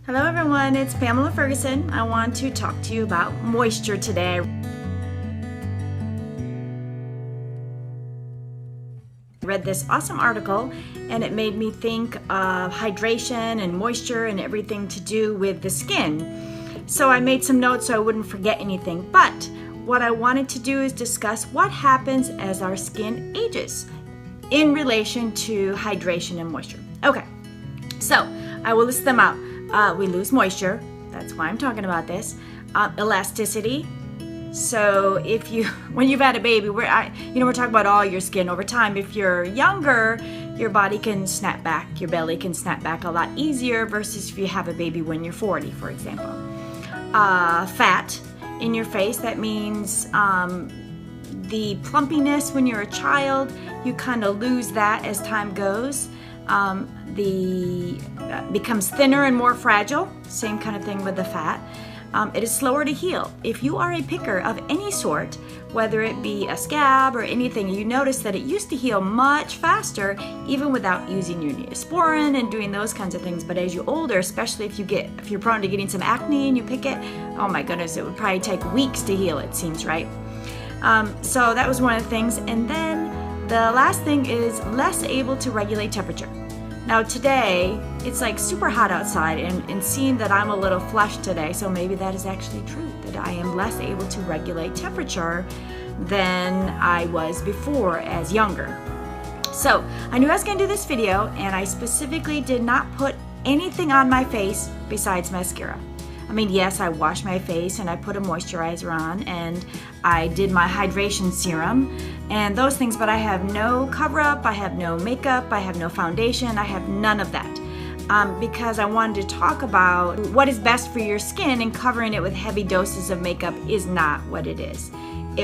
Hello everyone, it's Pamela Ferguson. I want to talk to you about moisture today. I read this awesome article and it made me think of hydration and moisture and everything to do with the skin. So I made some notes so I wouldn't forget anything. But what I wanted to do is discuss what happens as our skin ages in relation to hydration and moisture. Okay, so I will list them out. We lose moisture, that's why I'm talking about this. Elasticity. So when you've had a baby, we're talking about all your skin over time. If you're younger, your body can snap back, your belly can snap back a lot easier versus if you have a baby when you're 40, for example. Fat in your face, that means the plumpiness when you're a child, you kind of lose that as time goes. Becomes thinner and more fragile, same kind of thing with the fat. It is slower to heal. If you are a picker of any sort, whether it be a scab or anything, you notice that it used to heal much faster even without using your Neosporin and doing those kinds of things. But as you're older, especially if you're prone to getting some acne and you pick it, oh my goodness, it would probably take weeks to heal, it seems, right? So that was one of the things. And then the last thing is less able to regulate temperature. Now today, it's like super hot outside and seeing that I'm a little flushed today, so maybe that is actually true, that I am less able to regulate temperature than I was before as younger. So I knew I was going to do this video and I specifically did not put anything on my face besides mascara. I mean, yes, I washed my face and I put a moisturizer on and I did my hydration serum and those things, but I have no cover-up, I have no makeup, I have no foundation, I have none of that. Because I wanted to talk about what is best for your skin, and covering it with heavy doses of makeup is not what it is.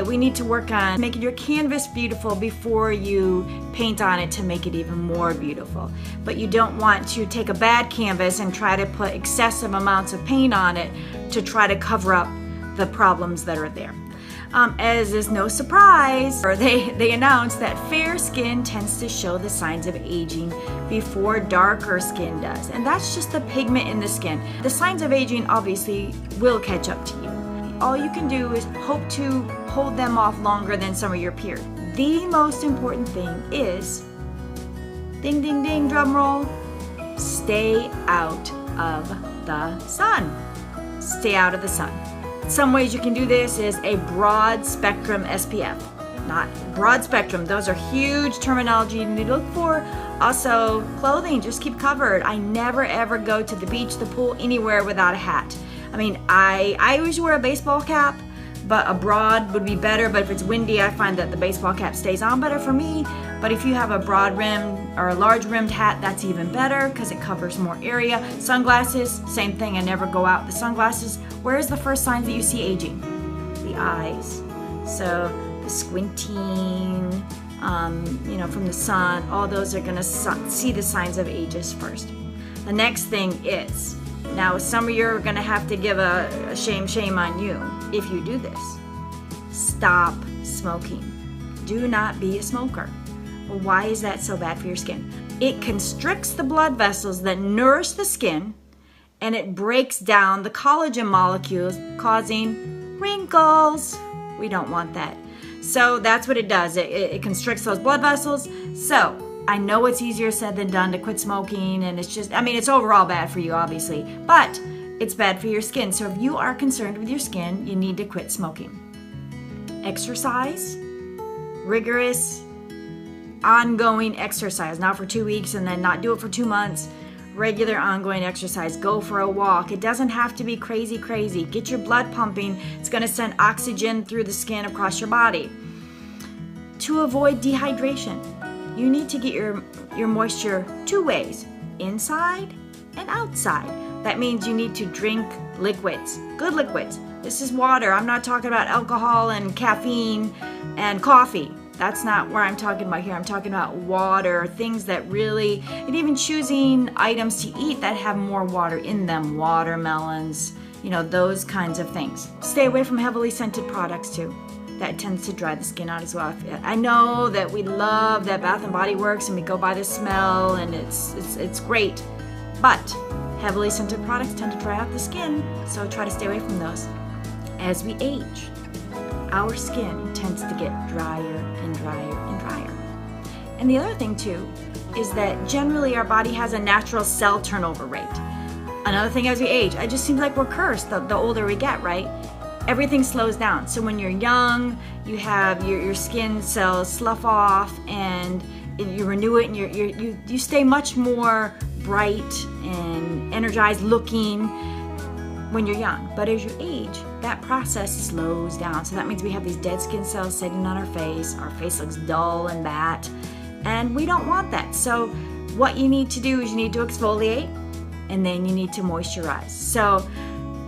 We need to work on making your canvas beautiful before you paint on it to make it even more beautiful. But you don't want to take a bad canvas and try to put excessive amounts of paint on it to try to cover up the problems that are there. As is no surprise, they announced that fair skin tends to show the signs of aging before darker skin does. And that's just the pigment in the skin. The signs of aging obviously will catch up to you. All you can do is hope to hold them off longer than some of your peers. The most important thing is, ding, ding, ding, drum roll, stay out of the sun. Stay out of the sun. Some ways you can do this is a broad spectrum SPF. Not broad spectrum, those are huge terminology you need to look for. Also, clothing, just keep covered. I never ever go to the beach, the pool, anywhere without a hat. I mean, I always wear a baseball cap, but a broad would be better. But if it's windy, I find that the baseball cap stays on better for me. But if you have a broad rimmed or a large rimmed hat, that's even better because it covers more area. Sunglasses, same thing. I never go out with the sunglasses. Where's the first signs that you see aging? The eyes. So the squinting, from the sun, all those are gonna see the signs of ages first. The next thing is, now some of you are gonna have to give a shame on you if you do this. Stop smoking. Do not be a smoker. Well, why is that so bad for your skin? It constricts the blood vessels that nourish the skin and it breaks down the collagen molecules, causing wrinkles. We don't want that. So that's what it does. It constricts those blood vessels. So I know it's easier said than done to quit smoking, and it's overall bad for you, obviously, but it's bad for your skin. So if you are concerned with your skin, you need to quit smoking. Exercise, rigorous, ongoing exercise, not for 2 weeks and then not do it for 2 months. Regular ongoing exercise. Go for a walk. It doesn't have to be crazy. Get your blood pumping. It's going to send oxygen through the skin across your body. To avoid dehydration, you need to get your moisture 2 ways, inside and outside. That means you need to drink liquids, good liquids. This is water. I'm not talking about alcohol and caffeine and coffee. That's not where I'm talking about here. I'm talking about water, things that really, and even choosing items to eat that have more water in them, watermelons, those kinds of things. Stay away from heavily scented products too. That tends to dry the skin out as well. I know that we love that Bath and Body Works and we go by the smell and it's great, but Heavily scented products tend to dry out the skin, so try to stay away from those. As we age, our skin tends to get drier and drier and drier. And the other thing too is that generally our body has a natural cell turnover rate. Another thing, as we age, it just seems like we're cursed the older we get, right? Everything slows down. So when you're young, you have your skin cells slough off and you renew it, and you stay much more bright and energized looking when you're young. But as you age, that process slows down. So that means we have these dead skin cells sitting on our face looks dull and matte, and we don't want that. So what you need to do is you need to exfoliate, and then you need to moisturize. So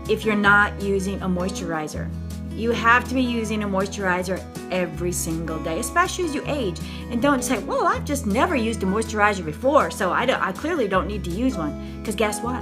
if you're not using a moisturizer, you have to be using a moisturizer every single day, especially as you age. And don't say, well, I've just never used a moisturizer before, so I clearly don't need to use one. Because guess what?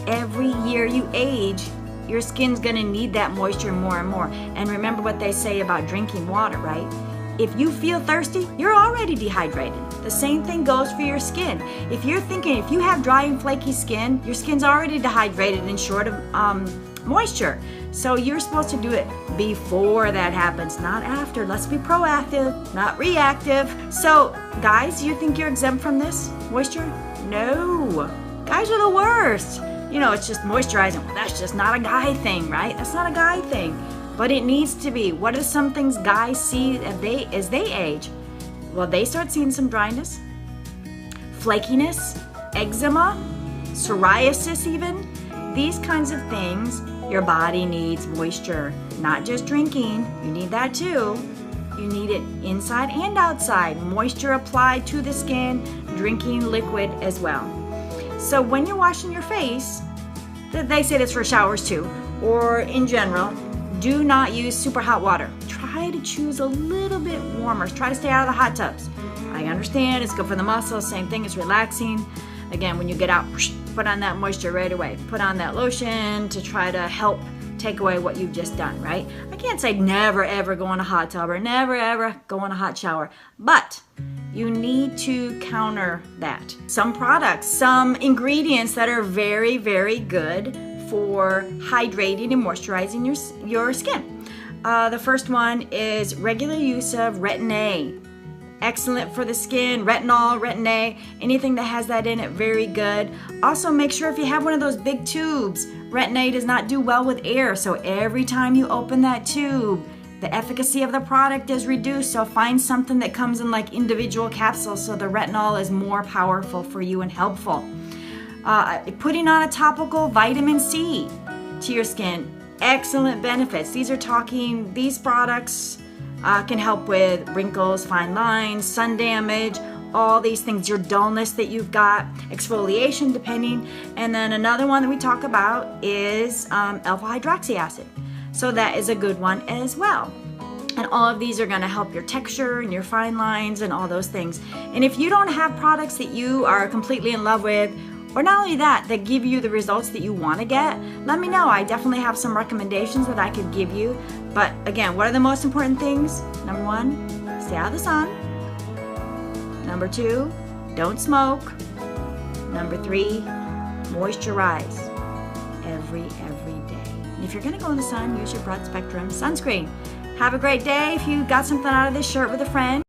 Every year you age, your skin's gonna need that moisture more and more. And remember what they say about drinking water, right? If you feel thirsty, you're already dehydrated. The same thing goes for your skin. If you're thinking, if you have dry and flaky skin, your skin's already dehydrated and short of moisture. So you're supposed to do it before that happens, not after. Let's be proactive, not reactive. So guys, you think you're exempt from this moisture? No, guys are the worst. You know, it's just moisturizing. Well, that's just not a guy thing, right? That's not a guy thing, but it needs to be. What are some things guys see as they age? Well, they start seeing some dryness, flakiness, eczema, psoriasis even. These kinds of things, your body needs moisture, not just drinking. You need that too. You need it inside and outside. Moisture applied to the skin, drinking liquid as well. So when you're washing your face, they say this for showers too, or in general, do not use super hot water. Try to choose a little bit warmer. Try to stay out of the hot tubs. I understand it's good for the muscles, same thing as relaxing. Again, when you get out, put on that moisture right away. Put on that lotion to try to help take away what you've just done, right? I can't say never ever go in a hot tub or never ever go in a hot shower, but you need to counter that. Some products, some ingredients that are very, very good for hydrating and moisturizing your skin. The first one is regular use of Retin-A. Excellent for the skin. Retinol, Retin-A, anything that has that in it, very good. Also, make sure if you have one of those big tubes, Retin-A does not do well with air, so every time you open that tube, the efficacy of the product is reduced. So find something that comes in like individual capsules so the retinol is more powerful for you and helpful. Putting on a topical vitamin C to your skin, excellent benefits. These products can help with wrinkles, fine lines, sun damage, all these things, your dullness that you've got, exfoliation depending. And then another one that we talk about is alpha hydroxy acid. So that is a good one as well. And all of these are gonna help your texture and your fine lines and all those things. And if you don't have products that you are completely in love with, or not only that give you the results that you wanna get, let me know. I definitely have some recommendations that I could give you. But again, what are the most important things? Number 1, stay out of the sun. Number 2, don't smoke. Number 3, moisturize every day. And if you're gonna go in the sun, use your broad spectrum sunscreen. Have a great day. If you got something out of this, share it with a friend.